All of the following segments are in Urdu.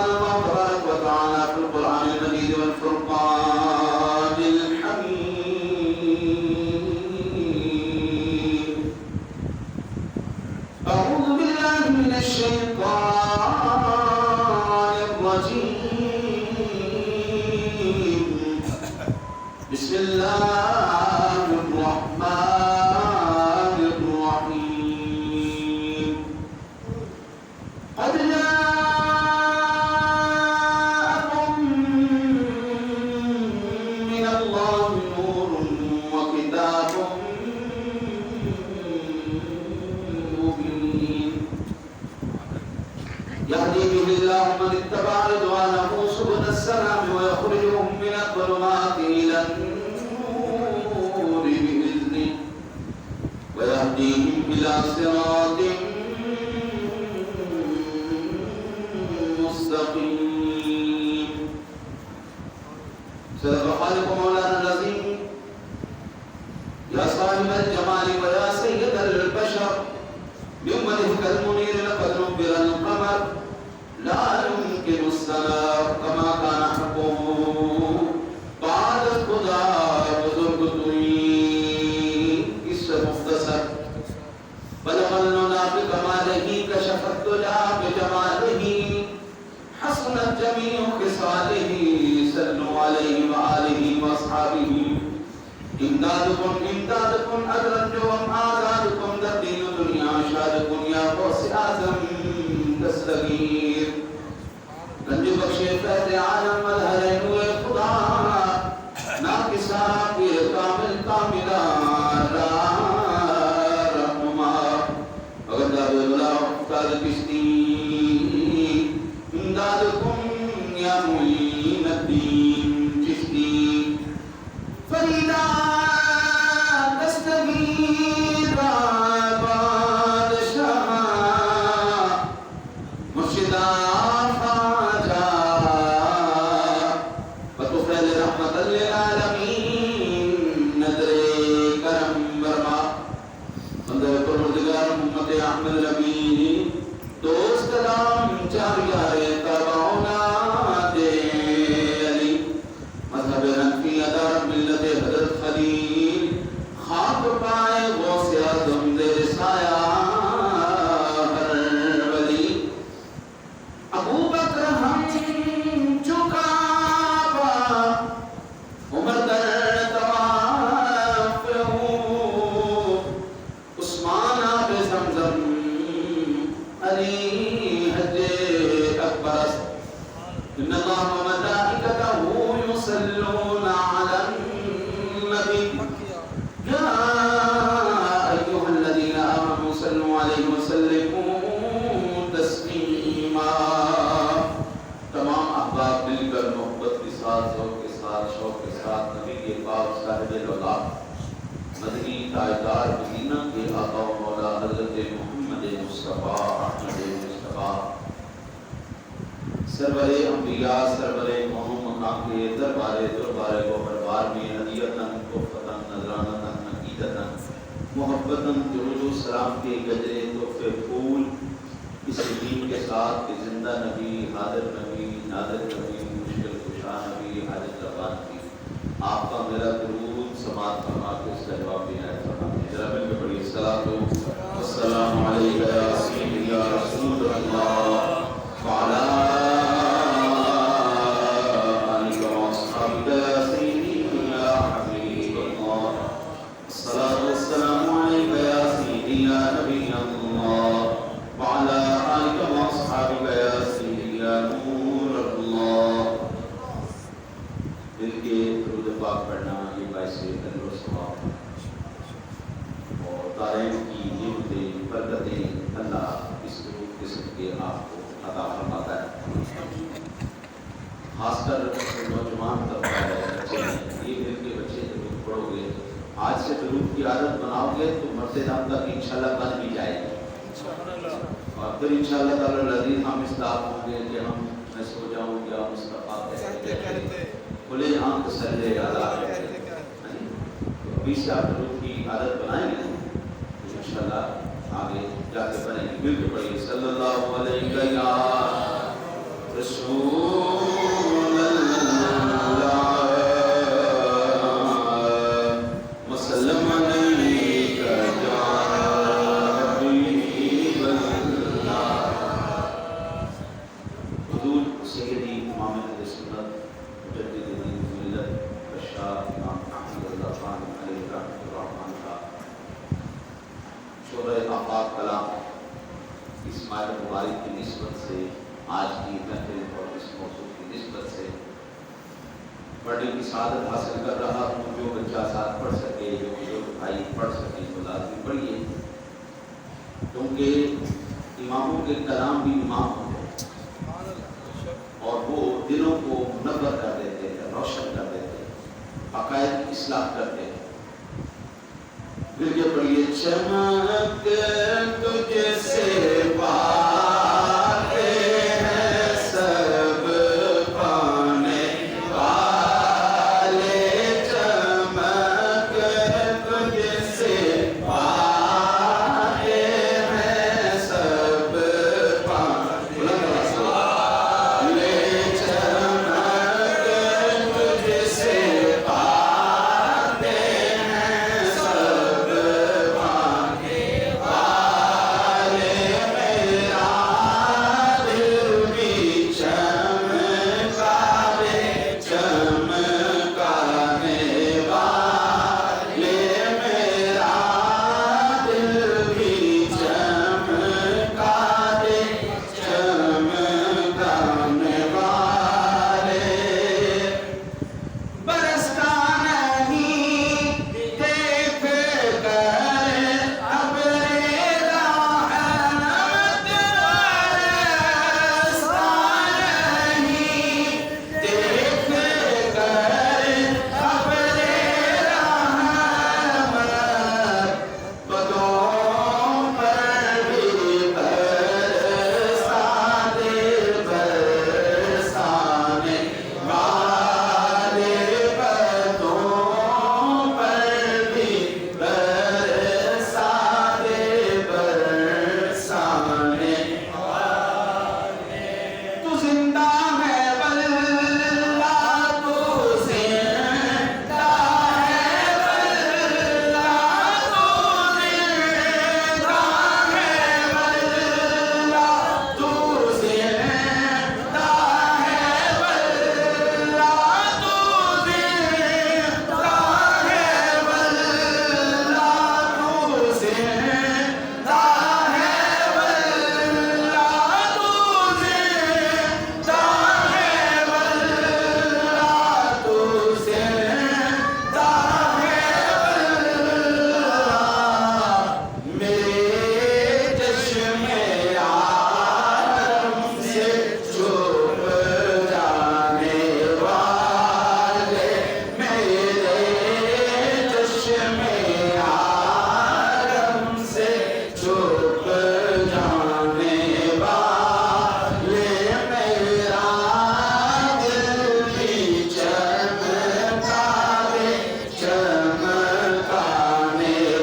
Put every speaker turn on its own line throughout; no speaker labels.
قال الله تبارك وتعالى في القرآن المجيد والفرقان الحميد أعوذ بالله من الشيطان الرجيم بسم الله الرحمن الرحيم قد جاءكم من الله نور وكتاب مبين يهدي به الله من اتبع رضوانه سبل السلام ويخرجهم من الظلمات إلى النور بإذنه ويهديهم إلى صراط مستقيم. صدق خالق مولانا العظيم. يا صاحب الجمال ويا سيد البشر بأمتك المنير لقد نبر القمر لا يمكن السلام كما كان حقه بعد خدا بزرگ توئی اس مختصر بلغ العلا بکمالہ کشف الدجى بجمالہ حسنت جميع خصالہ صلوا علیہ وآلہ واصحابہ امدادکم امدادکم ادرجوم آزادکم در دین و دنیا شادکم یا غوث اعظم دستگیر گنج بخش فیض عالم مظہر نور خدا ناقصہ پیر کامل کاملہ رحمہ اگر بلا افتاد کشتی امدادکم یا معین الدین چشتی فریدہ دستگیر بادشاہ مرشدہ خواجہ بطفیل رحمت للعالمین نظر کرم برما بندر پروردگار محمد احمد ربی دوست دام چار یار تبعونا دے علی مذہب حنفی ادار ملت حضرت خلیل خاک پائے غوث اعظم دیر سایہ ہر ولی ابو بکر ہم چکا با عمر در طواف ہوں عثمان آب زمزم علی حج اکبر ان اللہ و ملائکتہ یصلون علی النبی یا ایھا الذین آمنوا صلوا علیہ وسلموا تسلیما. تمام احباب مل کر محبت کے ساتھ ذوق کے ساتھ شوق کے ساتھ نبی کے پاک صاحب العلا مدنی تاجدار مدینہ کے آقا و مولا حضرت محمد مصطفیٰ احمد مصطفیٰ سرور انبیاء سرور قوم مقام کے دربار کو بربار میں ہدیتاً تحفتاً نذرانتاً عقیدتاً محبتاً درود و سلام کے گجرے تحفے پھول اس دین کے ساتھ کہ زندہ نبی حاضر نبی نادر نبی مشکل کشا نبی حاجت روا نبی آپ کا میرا درود سماعت فرما کے اس کا جواب دینا ہے فرمائیں. ذرا مل کے پڑھیے الصلاۃ والسلام علیکہ یا سیدی یا رسول اللہ وعلی آلک واصحابک یا سیدی یا حبیب اللہ. الصلاۃ والسلام علیکہ یا سیدی یا نبی اللہ وعلی آلک واصحابک یا سیدی یا نور اللہ. دل کے درود پاک پڑھنا یہ باعث اجر و ثواب اور دارین کی نعمتیں برکتیں اللہ اس درود کے صدقے آپ کو عطا فرماتا ہے. خاص کر نوجوان طبقہ ہے بچے ہیں یہ دل کے بچے درود پڑھو گے آج سے درود کی عادت بناؤ گے تو مرتے دم تک انشاءاللہ بن بھی جائے گی اور پھر انشاءاللہ تعالی العزیز ہم اس طرح ہوں گے کہ ہم میں سو جاؤں یا مصطفیٰ کہتے کھلے آنکھ سلے علی ابھی سے آپ درود کی عادت بنائیں گے تو انشاءاللہ آگے جا کے بنیں گے. مل کے پڑھیے صلی اللہ علیہ رسول اللہ وسلم علیک یا حبیب اللہ۔ حضور سیدی امام اہل سنت مجدد دین ملت بشار امام احمد اللہ خان علیہ رحمۃ الرحمن کا شعرۂ آفاق کلام اس ماہ مبارک کی نسبت سے، آج کی محفل اور اس موضوع کی نسبت سے پڑھنے کی سعادت حاصل کر رہا ہوں۔ جو بچہ ساتھ پڑھ سکے، جو بزرگ بھائی پڑھ سکے تو لازمی پڑھیے، کیونکہ اماموں کے کلام بھی امام ہوتے ہیں اور وہ دلوں کو منور کر دیتے ہیں، روشن کر دیتے ہیں، عقائد کی اصلاح کرتے ہیں۔ پھر یہ پڑھیے چمک تجھ سے پاتے ہیں سب پانے والے، چمک تجھ سے پاتے ہیں سب پانے والے، چمک تجھ سے پاتے ہیں سب پانے والے، میرا دل بھی چمکا دے، چمکانے والے، میرا دل بھی چمکا دے، چمکانے والے۔ برستا نہیں دیکھ کر ابر رحمت، برستا نہیں دیکھ کر ابر رحمت، بدوں پر بھی برسا دے، برسانے والے، بدوں پر بھی برسا دے، برسانے والے۔ تو زندہ ہے واللہ، تو زندہ ہے واللہ، تو زندہ ہے واللہ، تو زندہ ہے واللہ، تو زندہ ہے واللہ، تو زندہ ہے واللہ، تو زندہ ہے واللہ، تو زندہ ہے واللہ۔ میرے چشم عالم سے چھپ جانے والے، میرے چشم عالم سے چھپ جانے والے، میرا دل بھی چمکا دے، چمکانے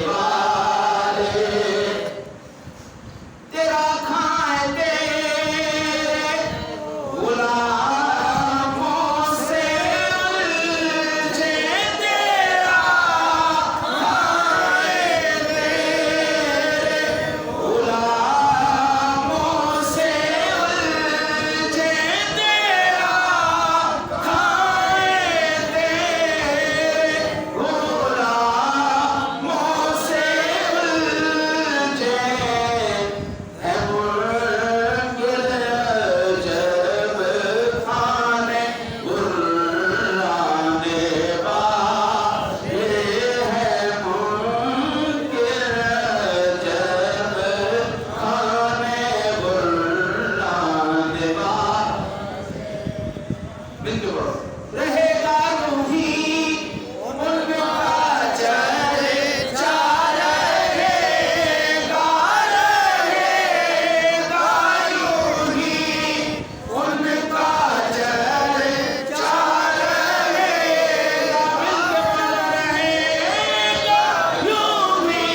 والے۔ تیرا کھائیں تیرے غلاموں سے الجھے، تیرا کھائیں تیرے غلاموں سے الجھے، تیرا کھائیں تیرے غلاموں سے الجھے، ہے منکر جب کھانے غرانے والے، ہے منکر جب کھانے غرانے والے۔ مل کے پڑھو۔ رہے گا روحی ان کا چرچا، رہے گا روحی ان کا چرچا، رہے گا، مل کے پڑھو، رہے گا روحی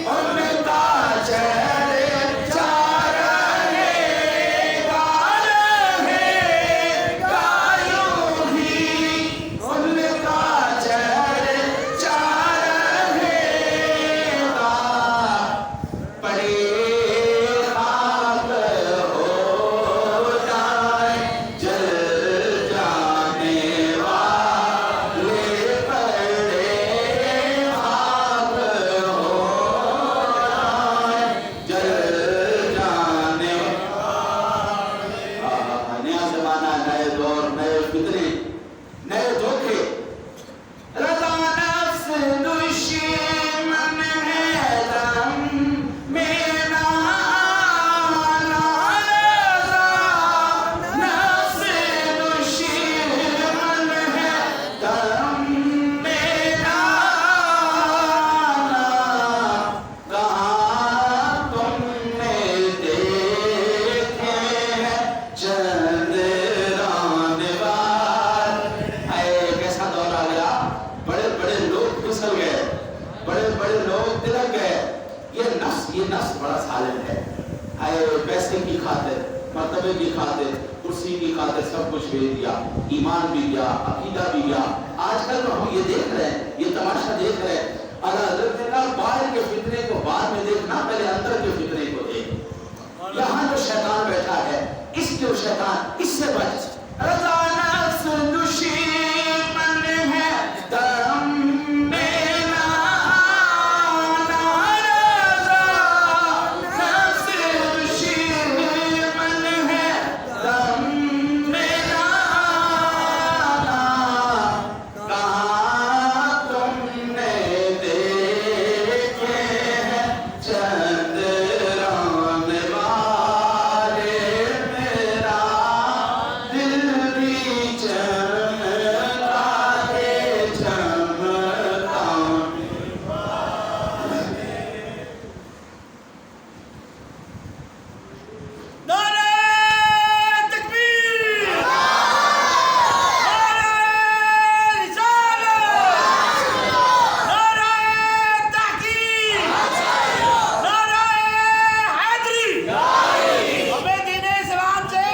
ان کا چرچا، رہے گا، رہے فتنے، نئے دھوکے. رضا نفس دشمن ہے دم میرا، رضا نفس دشمن ہے دم میرا. کہاں تم نے دیکھے ہیں چند رانوار. کیسا دور آ گیا، بڑے بڑے لوگ پھسل گئے، بڑے بڑے لوگ تلک گئے. یہ نفس بڑا ظالم ہے. پیسے کی خاطر، مرتبے کی خاطر، کرسی کی خاطر سب کچھ بیچ دیا، ایمان بھی گیا، عقیدہ بھی گیا. آج کل تو ہم یہ دیکھ رہے ہیں، یہ تماشا دیکھ رہے ہیں. حضرت نے کہا باہر کے فتنے کو بعد میں دیکھنا، پہلے اندر کے فتنے کو دیکھ. یہاں جو شیطان بیٹھا ہے، اس جو شیطان، اس سے بچ. رضا نفس دشمن ہے دم میرا، رضا نفس دشمن ہے دم میرا. کہاں تم نے دیکھے ہیں چند رانوار. میرا دل بھی چمکا ہے چمکا.
نعرہ تکبیر، نعرہ رسالت، نعرہ تحقیق، نعرہ حیدری. ہمیں دین اسلام سے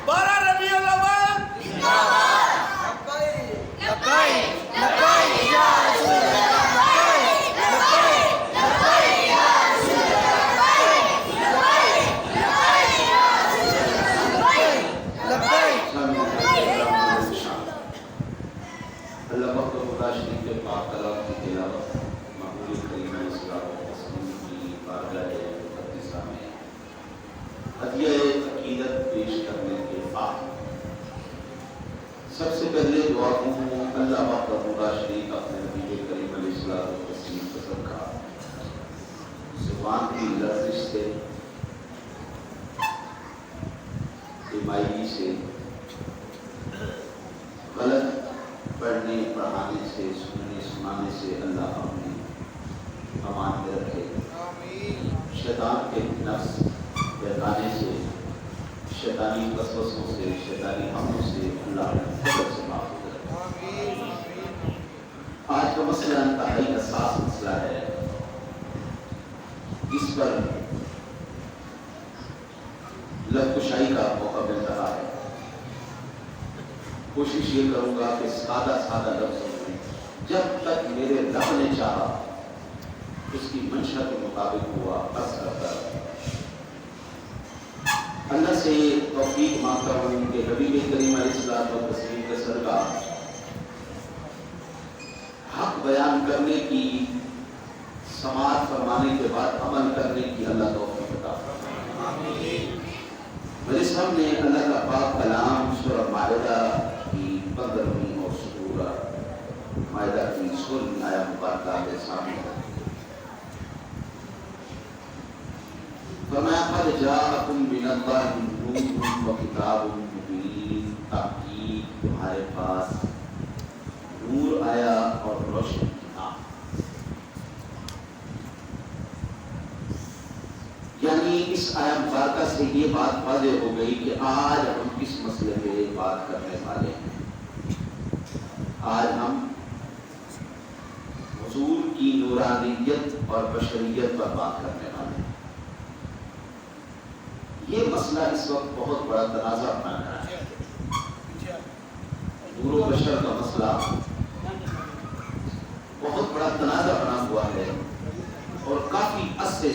12 ربیع الاول
اللہ وقت خدا شریف کے پاک کلام کی تلاوت محبوب کریم علیہ الصلوۃ والتسلیم کی بارگاہ مقدسہ میں ہدیہ عقیدت پیش کرنے کے بعد سب سے پہلے دعا ہوں اللہ وقت خدا شریف اپنے نبی کریم علیہ الصلوۃ والتسلیم قسم کا زبان کی لرزش سے، بیماری سے، غلط پڑھنے پڑھانے سے، سننے سنانے سے اللہ اپنے امان میں رکھے. شیطان کے نفس بہکانے سے، شیطانی وسوسوں سے، شیطانی حملوں سے اللہ فضل سے محفوظ رکھے. آج کا مسئلہ انتہائی حساس مسئلہ ہے. اس پر لب کشائی کا موقع مل رہا ہے. کوشش یہ کروں گا کہ سادہ سادہ لفظوں میں جب تک میرے رب نے چاہا اس کی منشا کے مطابق ہوا عرض کرتا ہے. اللہ سے توفیق مانگتا ہوں کہ نبی کریم علیہ الصلوۃ والتسلیم کے سرکار حق بیان کرنے کی، سماعت فرمانے کے بعد عمل کرنے کی اللہ توفیق عطا فرمائے. میرے سامنے اللہ کا پاک کلام سورہ مائدہ کی 15ویں اور سورہ مائدہ کی 16ویں آیت مبارکہ کے سامنے ہے. فرمایا قد جاءکم من اللہ نور و کتاب مبین. تحقیق تمہارے پاس نور آیا اور روشن کتاب. یعنی اس آیت مبارکہ سے یہ بات واضح ہو گئی کہ آج ہم کس مسئلے پہ بات کرنے والے ہیں. آج ہم حضور کی نورانیت اور بشریت پر بات کرنے والے ہیں. یہ مسئلہ اس وقت بہت بڑا تنازع بنا رہا ہے. نور و بشر کا مسئلہ بہت بڑا تنازع بنا ہوا ہے اور کافی عرصے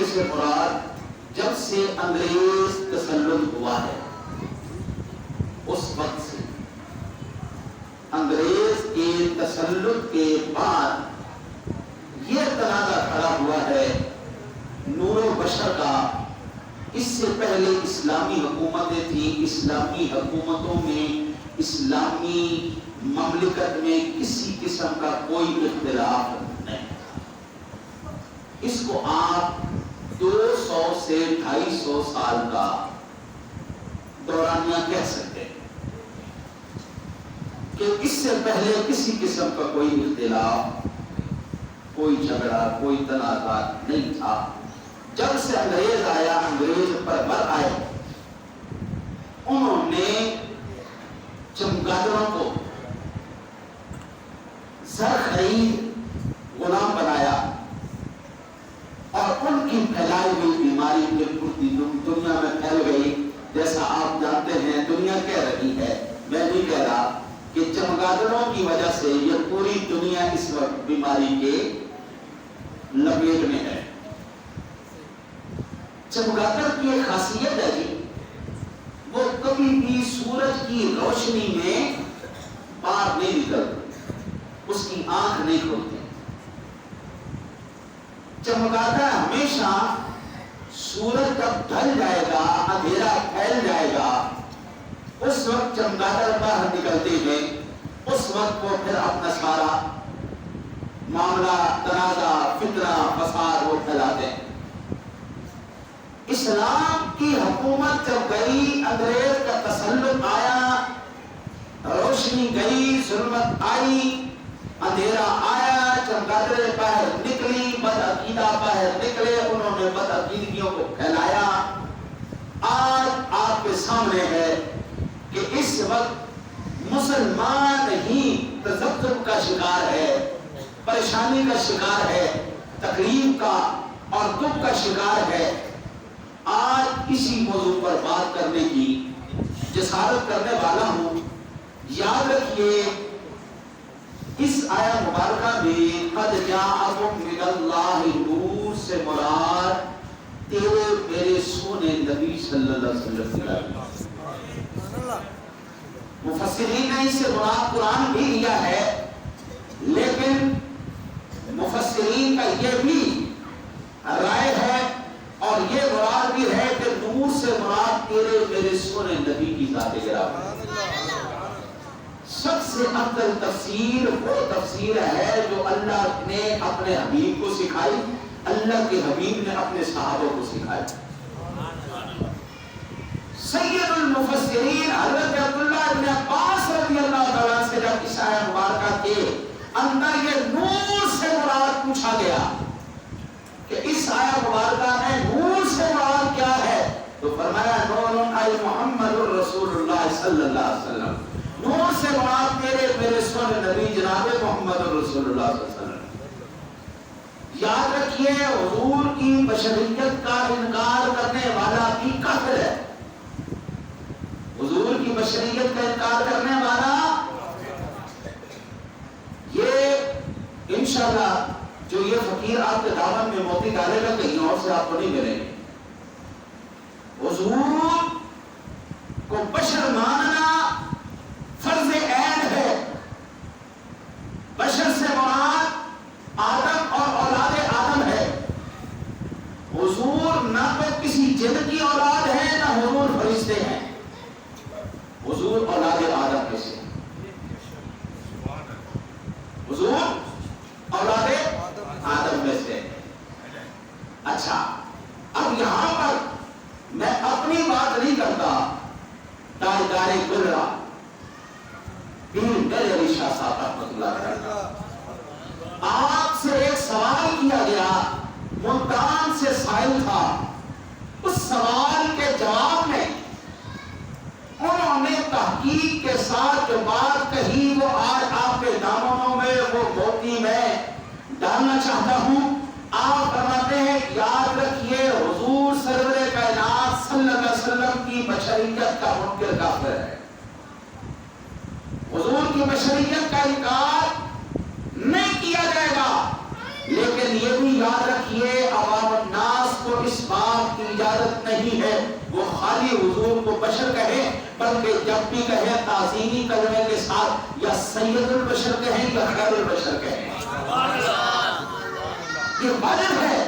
سے مراد جب سے انگریز تسلط ہوا ہے اس وقت سے، انگریز کے تسلط کے بعد یہ تنازع کھڑا ہوا ہے نور و بشر کا اس سے پہلے اسلامی حکومتیں تھیں، اسلامی حکومتوں میں، اسلامی مملکت میں کسی قسم کا کوئی اختلاف نہیں تھا۔ اس کو آپ 200 سے 250 سال کا دورانیہ کہہ سکتے ہیں کہ اس سے پہلے کسی قسم کا کوئی اختلاف، کوئی جھگڑا، کوئی تنازع نہیں تھا۔ جب سے انگریز آیا، انگریز پرور آئے، انہوں نے چمگادڑوں کو زر خرید غلام بنایا اور ان کی پھیلائی ہوئی بیماری پوری دنیا میں پھیل گئی۔ جیسا آپ جانتے ہیں دنیا کہہ رہی ہے، میں نہیں کہہ رہا، کہ چمگادڑوں کی وجہ سے یہ پوری دنیا اس وقت بیماری کے لپیٹ میں ہے۔ چمگادڑ کی ایک خاصیت ہے جی، وہ کبھی بھی سورج کی روشنی میں باہر نہیں نکلتی، اس کی آنکھ نہیں کھلتی۔ چمگادڑ ہمیشہ سورج جب ڈھل جائے گا، اندھیرا پھیل جائے گا، اس وقت چمگادڑ باہر نکلتے ہیں، اس وقت وہ پھر اپنا سارا معاملہ، تنازع، فتنہ، فساد وہ پھیلاتے ہیں۔ اسلام کی حکومت جب گئی، انگریز کا تسلط آیا، روشنی گئی، ظلمت آئی، اندھیرا آیا، چمگادڑیں باہر نکلی، بدعقیدہ باہر نکلے، انہوں نے بدعقیدگیوں کو پھیلایا۔ آج آپ کے سامنے ہے کہ اس وقت مسلمان ہی تذبذب کا شکار ہے، پریشانی کا شکار ہے، تکلیف کا اور دکھ کا شکار ہے۔ آج اسی موضوع پر بات کرنے کی جسارت کرنے والا ہوں۔ یاد رکھیے اس آیہ مبارکہ میں قد جاءکم من اللہ نور سے مراد تیرے میرے سونے نبی صلی اللہ علیہ وسلم کی آیت۔ مفسرین نے اس سے مراد قرآن بھی لیا ہے، لیکن مفسرین کا یہ بھی رائے ہے اور یہ مراد بھی ہے کہ نور سے مراد تیرے میرے سونے نبی کی ذات گرامی۔ سب سے افضل تفسیر وہ تفسیر ہے جو اللہ نے اپنے حبیب کو سکھائی، اللہ کے حبیب نے اپنے صحابہ کو سکھائی۔ سید المفسرین حضرت عبداللہ ابن عباس رضی اللہ تعالیٰ سے جب اس آیہ مبارکہ کے اندر یہ نور سے مراد پوچھا گیا کہ اس آیہ مبارکہ میں نور سے مراد کیا ہے، تو فرمایا نور ای محمد رسول اللہ صلی اللہ علیہ وسلم، نور سے مراد تیرے میرے سونے نبی جناب محمد رسول اللہ صلی اللہ علیہ وسلم۔ یاد رکھیے حضور کی بشریت کا انکار کرنے والا بھی کافر ہے، حضور کی بشریت کا انکار کرنے والا یہ انشاءاللہ جو یہ فقیر آپ کے دامن میں موتی ڈالے گا کہیں اور سے آپ کو نہیں ملیں گے۔ حضور کو بشر ماننا فرض عین ہے۔ بشر سے مراد آدم اور اولاد آدم ہے۔ حضور نہ تو کسی جن کی اولاد ہے، نہ حضور فرشتے ہیں، حضور اولاد آدم میں سے، حضور اولاد آدم میں سے۔ اچھا، اب یہاں پر میں اپنی بات نہیں کرتا، تاجدار گلرا پیر میرے علی شاہ صاحب رحمۃ اللہ علیہ، آپ سے ایک سوال کیا گیا، ملتان سے سائل تھا، اس سوال کے جواب میں انہوں نے تحقیق کے ساتھ جو بات کہی وہ آج آپ کے دامنوں میں وہ موتی میں ڈالنا چاہتا ہوں۔ آپ فرماتے ہیں یاد رکھیے حضور سرور کائنات صلی اللہ علیہ وسلم کی بشریت کا منکر کافر ہے، حضور کی بشریت کا انکار نہیں کیا جائے گا، لیکن یہ بھی یاد رکھیے عوام الناس کو اس بات کی اجازت نہیں ہے وہ خالی حضور کو بشر کہیں، بلکہ جب بھی کہیں تعظیمی کلمے کے ساتھ یا سید البشر کہیں یا خیر البشر کہیں۔ یہ واجب ہے،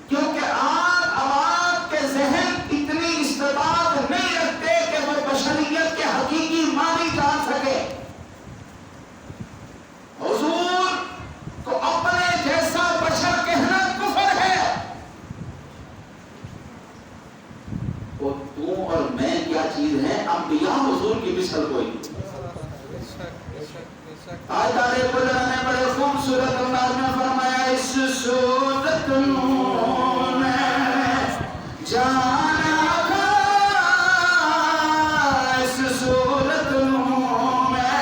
کیونکہ آپ عوام کے وہ تو اور میں کیا چیز ہے؟ انبیاء حضور کی مثل کوئی آیتار قدر نے بڑے خوبصورت انداز میں فرمایا اس صورت میں جانا تھا، اس صورت میں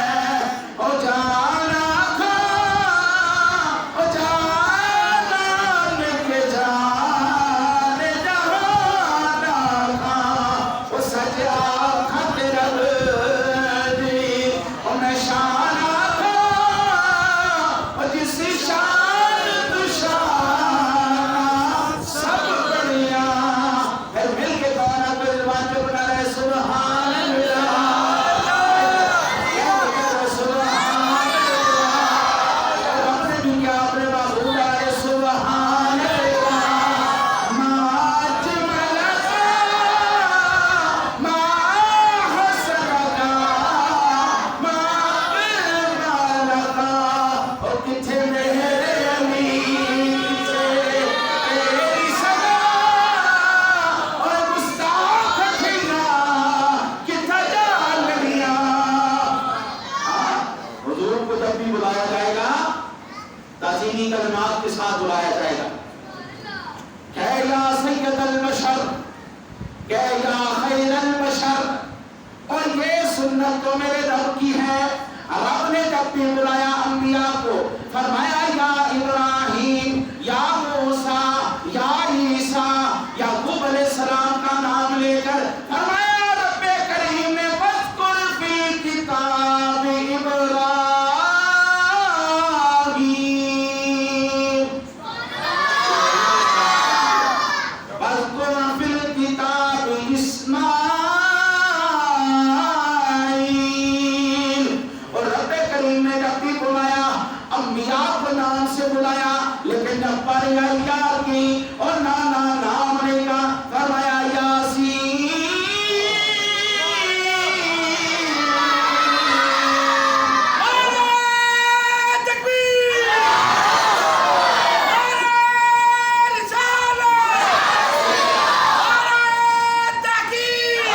او جانا تھا، او جانا کے جان جہانا تھا، وہ سجا تھا تیرا دی او نشانہ کلمات کے ساتھ بلایا جائے گا کہ یا سید البشر، کہ یا خیر البشر، اور یہ سنت تو میرے رب کی ہے۔ رب نے جب بھی بلایا انبیاء کو فرمایا یا ابراہیم، یا موسیٰ، یا عیسیٰ، یعقوب علیہ السلام کا نام لے کر فرمایا رب کریم نے وَاذْكُرْ فِي کتاب ابراہیم، نام سے بلایا، لیکن جب پر یار کی اور نانا نام نے کا فرمایا یاسین، تکبیر، رسالہ، تحقیق،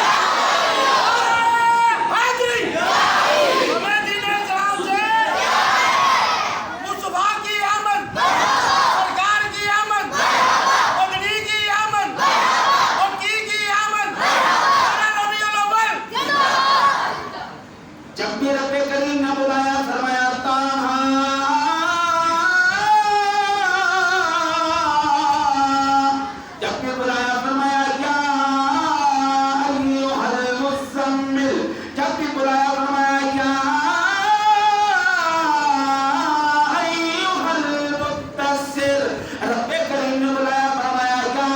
حیدری، ہمیں دین اسلام سے مصطفیٰ کی آمد، سرکار کی آمد، مدنی کی آمد، مکی کی آمد، انا نبی الاول۔ جب بھی رب کریم نے بلایا فرمایا تاہا، جب بھی بلایا فرمایا یا ایوہ المزمل، جب بھی بلایا فرمایا یا رب کریم نے بلایا فرمایا یا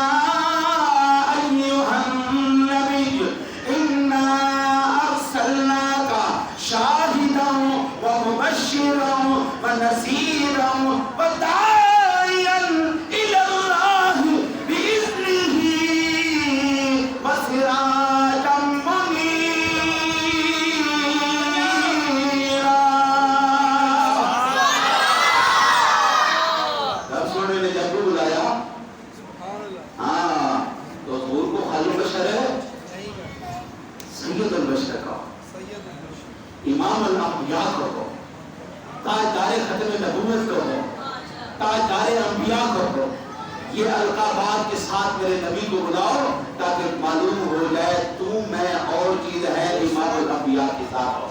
ایوہ النبی انا ارسلناک شاہدا ومبشرا ونذیرا وداعیا الی اللہ باذنہ وسراجا منیرا۔ رب سونے نے جب بھی بلایا تو حضور کو خالق بشر ہے، سید البشر کا، امام الانبیاء کو ہو، تاجدار ختم نبوت کو ہو، تاجدار انبیاء کو ہو، یہ القابات کے ساتھ میرے نبی کو بلاؤ تاکہ معلوم ہو جائے تو میں اور چیز ہے امام الانبیاء کے ساتھ ہو۔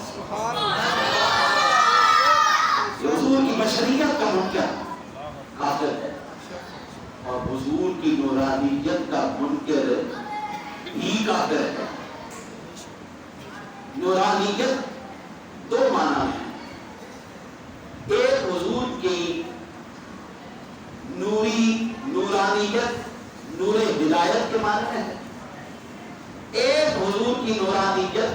حضور کی بشریت کا منکر کافر ہے اور حضور کی نورانیت کا منکر ہی کافر ہے۔ نورانیت دو معنی ہیں، ایک حضور کی نورانیت نور ہدایت کے معنی ہے، ایک حضور کی نورانیت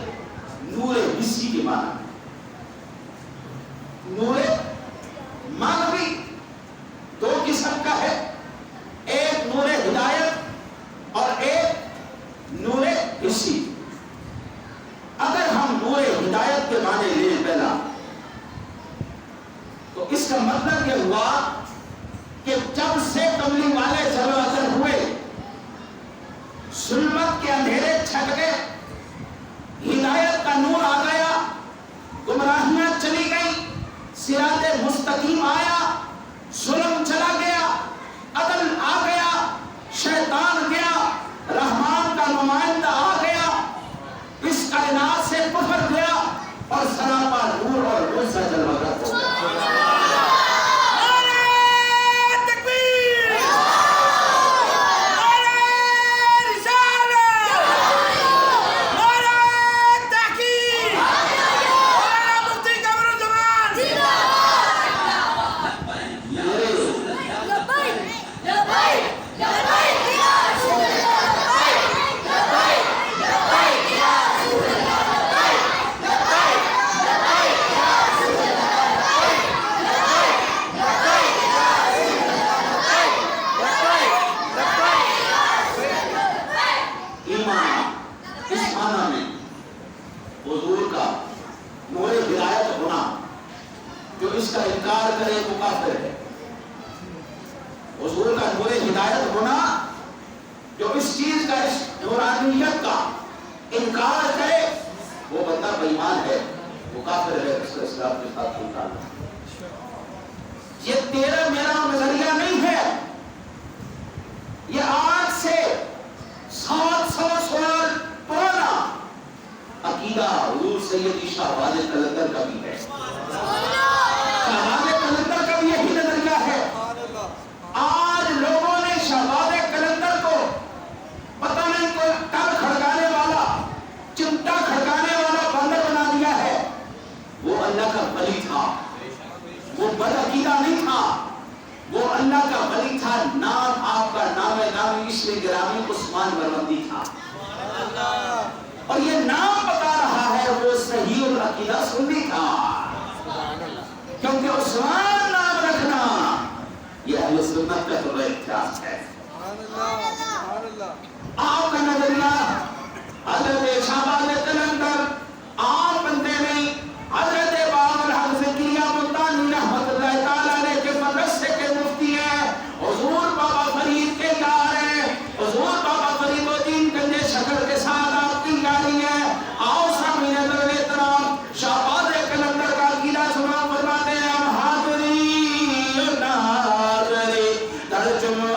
نور حسی کے معنی ہے۔ نور معنوی دو قسم کا ہے، ایک نور ہدایت اور ایک نور حسی۔ اگر ہم نور ہدایت کے معنی لیں پہلا تو اس کا مطلب یہ ہوا کہ جب سے تبلیغ والے جلوہ گر ہوئے، ظلمت کے اندھیرے انسانیت کا انکار کرے وہ بندہ بے ایمان ہے، وہ کافر ہے، اس کا اسلام کے ساتھ کوئی تعلق نہیں۔ یہ تیرا میرا نظریہ نہیں ہے، یہ آج سے 700 سال پرانا عقیدہ حضور سیدی شاہباز قلندر کا بھی ہے۔ شاہباز قلندر کا بھی یہی نظریہ ہے۔ آج لوگوں نے شاہباز قلندر کو پتہ نہیں کوئی ٹر کھڑکانے والا، چمٹا کھڑکانے والا بندر بنا دیا ہے۔ وہ اللہ کا ولی تھا، وہ بد عقیدہ نہیں تھا، وہ اللہ کا ولی تھا۔ نام آپ کا نام اسم گرامی عثمان مروندی تھا، اور یہ نام بتا رہا ہے وہ صحیح العقیدہ سنی تھا، کیونکہ عثمان نام رکھنا یہ اہل سنت کا تو احتیاط ہے۔ آپ کا نظریہ حضرت شاہباز قلندر عام بندے نہیں، حضرت بابا الحق زکریا ملتانی رحمت اللہ تعالیٰ علیہ کے مدرسے کے مفتی ہیں، حضور بابا فرید کے یار ہیں، حضور بابا فرید الدین گنجے شکر کے ساتھ آپ کی یاری ہے۔ آؤ سامنے نظر احترام شاہباز قلندر کا عقیدہ سنا فرماتے ہیں ہم حاضری ناظری ترجمہ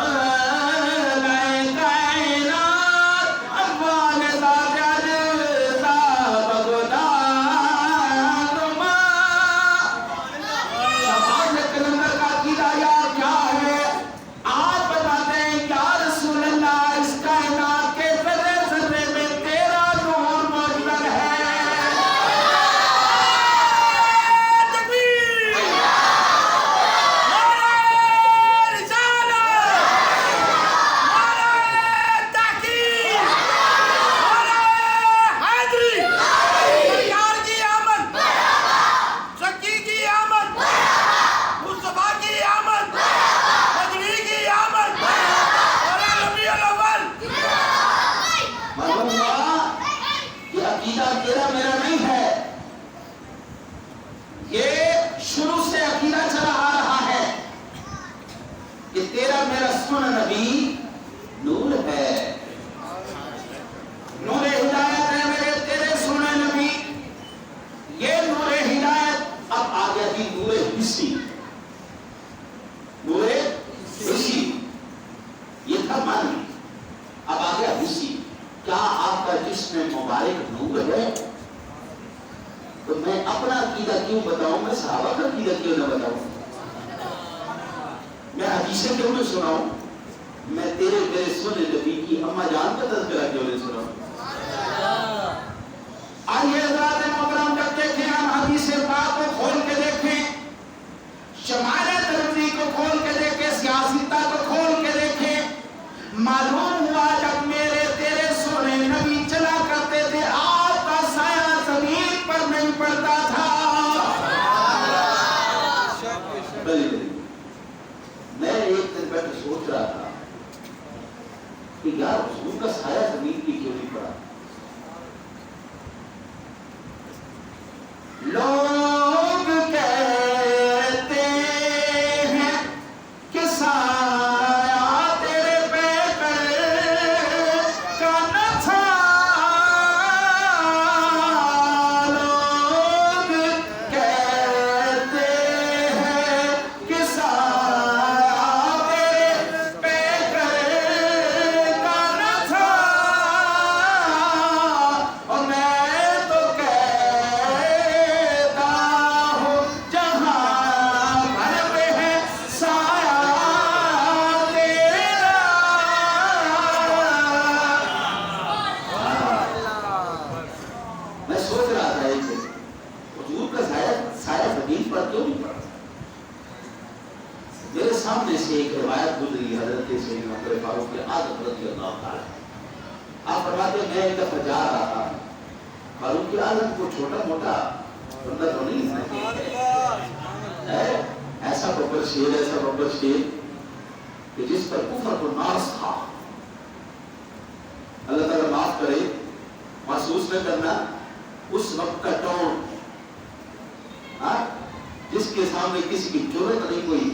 جس کے سامنے کسی کی جرات نہیں ہوئی،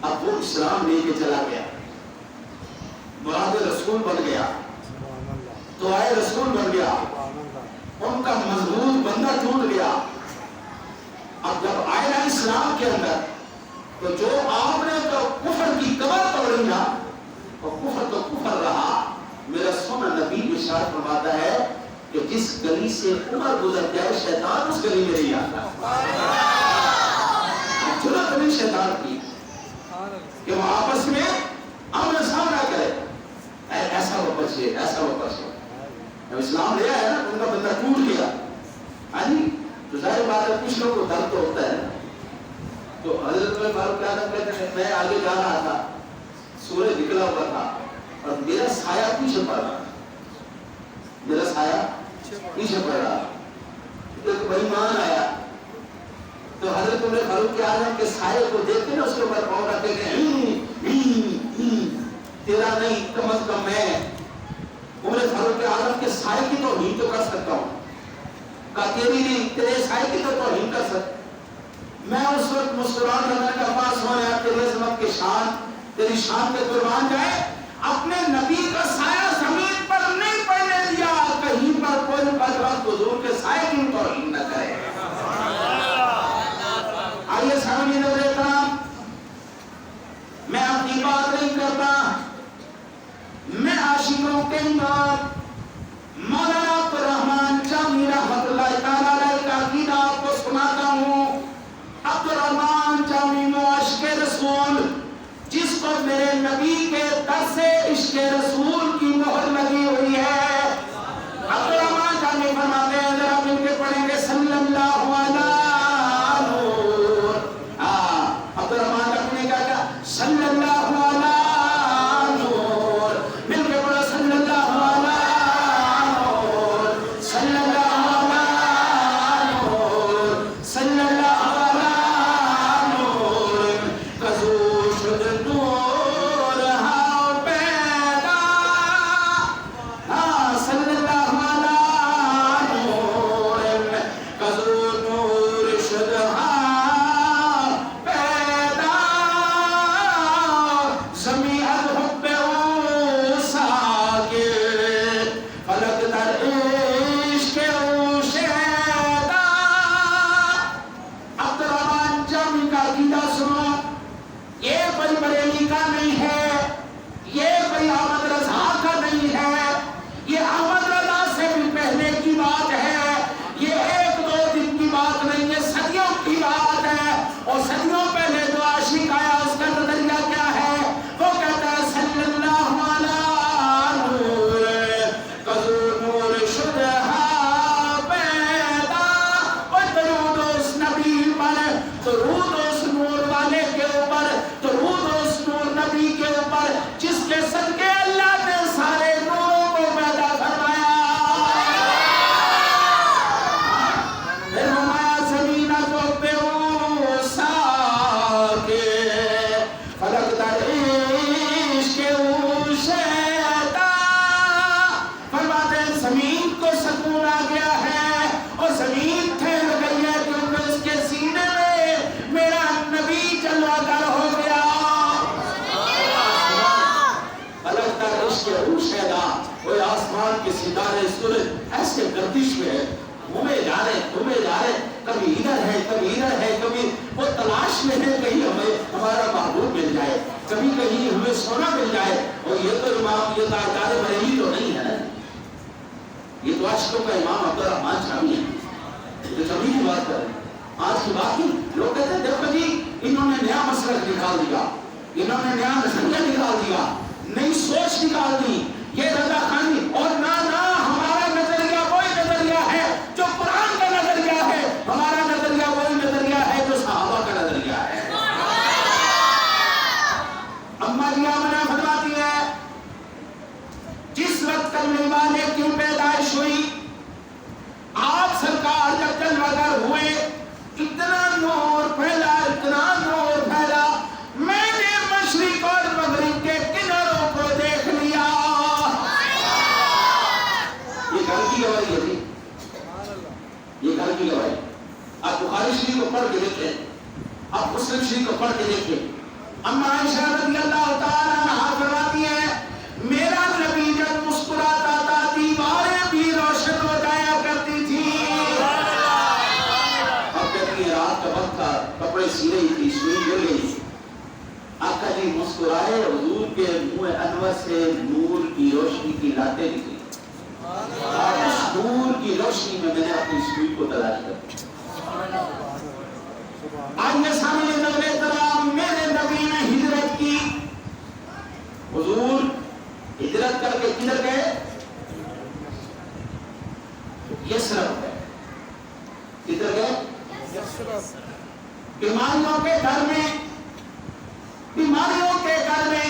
اب وہ اسلام لے کے چلا گیا، مراد رسول بن گیا، تو آئے رسول بن گیا، ان کا مضبوط بندہ ٹوٹ گیا۔ اب جب آئے نا اسلام کے اندر تو جو آپ نے تو کفر کی کمر توڑی نا، وہ کفر تو کفر رہا۔ میرا سونا نبی ارشاد فرماتا ہے کہ جس گلی سے عمر گزر جائے شیطان اس گلی میں نہیں آتا۔ جرأت نہیں شیطان کی کہ وہ آپس میں آمنا سامنا کرے، ایسا وہ بچے، ایسا وہ بچے۔ جب اسلام لے آیا نا ان کا بندہ ٹوٹ گیا، ہاں جی، تو ظاہر بات ہے کچھ لوگوں کو درد تو ہوتا ہے۔ تو حضرت میں فاروق اعظم کہتے ہیں میں آگے جا رہا تھا، سورج نکلا ہوا تھا اور میرا سایہ پیچھے پڑ رہا، میرا سایہ پیچھے پڑ رہا۔ ایک بےایمان آیا تو حضرت عمر فاروق اعظم کے سائے کو دیکھ کے نا اس کے اوپر پاؤں رکھتے کہ تیرا نہیں کم از کم میں عمر فاروق اعظم کے سائے کی توہین تو کر سکتا ہوں، کہا تیری نہیں تیرے سائے کی تو توہین کر سکتا۔ میں اس وقت مسکران رہا کہ پاس ہویا تیرے عظمت کے شان، تیری شان کے قربان جائے، اپنے نبی کا سایہ زمین پر نہیں پڑنے دیا، کہیں پر کوئی بدبخت حضور کے سائے کی توہین نہ کرے۔ آئیے سامنے نظر کرام، میں اپنی بات نہیں کرتا، میں عاشقوں کے امام مولانا عبدالرحمن جامی رحمت اللہ تعالیٰ علیہ کا عقیدہ آپ کو سناتا ہوں۔ عبدالرحمن جامی عاشق رسول، جس کو میرے نبی کے در سے عشق رسول کی مہر لگی ہوئی ہے۔ عبدالرحمن جامی فرماتے ہیں ذرا مل کے پڑھیں گے صلی اللہ علیہ نور۔ عبدالرحمن جامی نے کہا صلی اللہ علیہ نور، مل کے پڑھو صلی اللہ علیہ نور، صلی اللہ علیہ نور، صلی اللہ علیہ نور، کزو شد نور ہاں پیدا، صلی اللہ علیہ نور، کزو نور شد ہاں پیدا، زمین الحب او ساکر، فلک در عشق او شیدا۔ عبدالرحمن جامی کا عقیدہ سنو، یہ کوئی بریلی کا نہیں ہے، یہ کوئی احمد رضا کا نہیں ہے، یہ احمد رضا سے بھی پہلے کی بات ہے، یہ ایک دو دن کی بات نہیں، یہ صدیوں کی بات ہے۔ اور صدیوں پہلے جو عاشق آیا اس کا نظریہ کیا ہے؟ وہ کہتا ہے صلی اللہ علیہ نور، کزو نور شد ہاں پیدا۔ اور درود اس نبی پر، درود اس نور والے کے اوپر، درود اس نور نبی کے اوپر جس کے صدقے اللہ نے سارے نوروں کو پیدا فرمایا۔ پھر فرمایا زمین الحب او ساکر، فلک در عشق او شیدا۔ فرماتے ہیں زمین کو سکون آ گیا ہے اور زمین ٹھہر گئی ہے کیونکہ اس کے سینے میں میرا نبی جلوہ گر ہو گیا۔ فلک در عشق او شیدا، وہ آسمان کے ستارے سورج ایسے گردش میں ہے، گھومے جا رہے، کبھی ادھر ہے کبھی ادھر ہے، کبھی وہ تلاش میں ہے کہیں ہمیں ہمارا محبوب مل جائے، کبھی کہیں ہمیں سونا مل جائے۔ اور یہ تو امام، یہ تو آچار بریلی تو نہیں ہے، یہ تو عاشقوں کا امام عبدالرحمن جامی ہے، جو جامی کی بات کر رہے ہیں۔ آج کی بات کی لوگ کہتے ہیں دیکھو جی انہوں نے نیا مسلک نکال دیا، انہوں نے نیا نظریہ نکال دیا، نئی سوچ نکال دی، یہ رضا خانی۔ اور نہ ہمارا نظریہ وہی نظریہ ہے جو قرآن کا نظریہ ہے، ہمارا نظریہ وہی نظریہ ہے جو صحابہ کا نظریہ ہے۔ اما جی آمنہ فرماتی ہے جس وقت کلمہ والے کی پیدائش ہوئی، آپ سرکار جب جلوہ گر ہوئے، اتنا نور پھیلا، اتنا نور پھیلا، میں نے مشرق اور مغرب کے کناروں کو دیکھ لیا۔ یہ گھر کی گواہی ہے جی، یہ گھر کی گواہی۔ آپ بخاری شریف کو پڑھ کے دیکھیں، آپ مسلم شریف کو پڑھ کے دیکھیں۔ اما عائشہ رضی اللہ تعالیٰ عنہا فرماتی ہے میرا نبی جب مسکراتا تھا دیوار مسکرائے حضور کے منہ انور سے نور کی روشنی کی لاتیں نکلی اور اس نور کی روشنی میں نے اپنی سوئی کو تلاش کر آئیے سامنے نظر کرام میرے نبی نے ہجرت کی حضور ہجرت کر کے کدھر گئے یسرب گئے کدھر گئے بیماریوں کے گھر میں